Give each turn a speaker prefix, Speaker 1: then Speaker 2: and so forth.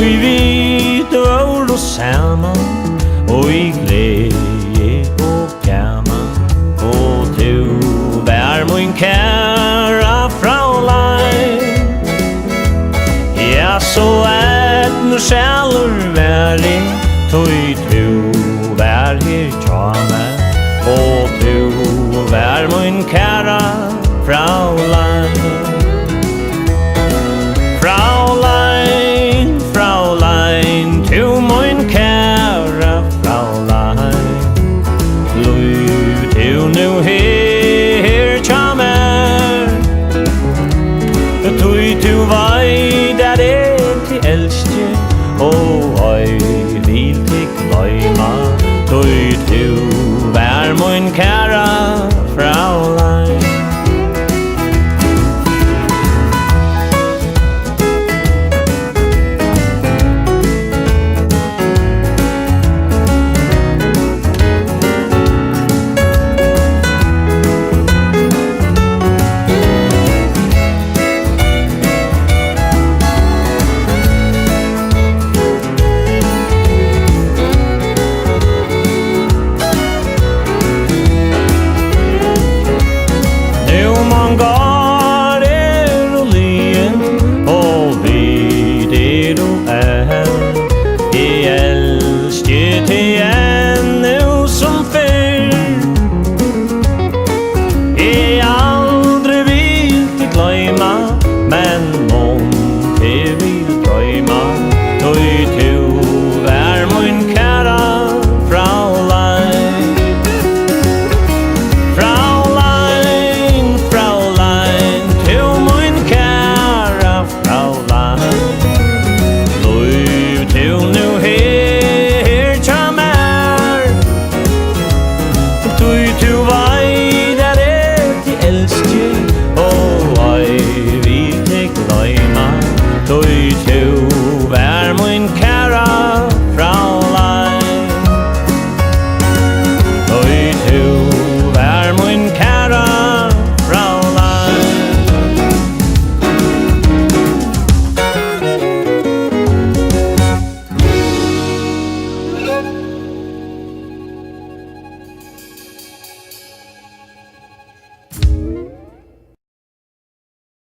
Speaker 1: tui vit og saman og i glede og gaman og du vær min kæra fraulein. Ja, så nu sjælur væri tui du vær her tja meg og du vær min kæra fraulein. Fraulein, fraulein, du min kæra fraulein. Lui du nu her tja meg, tui du vei der til elske, og oi vil til gløyma, tui du vær min kæra fraulein. Tui tu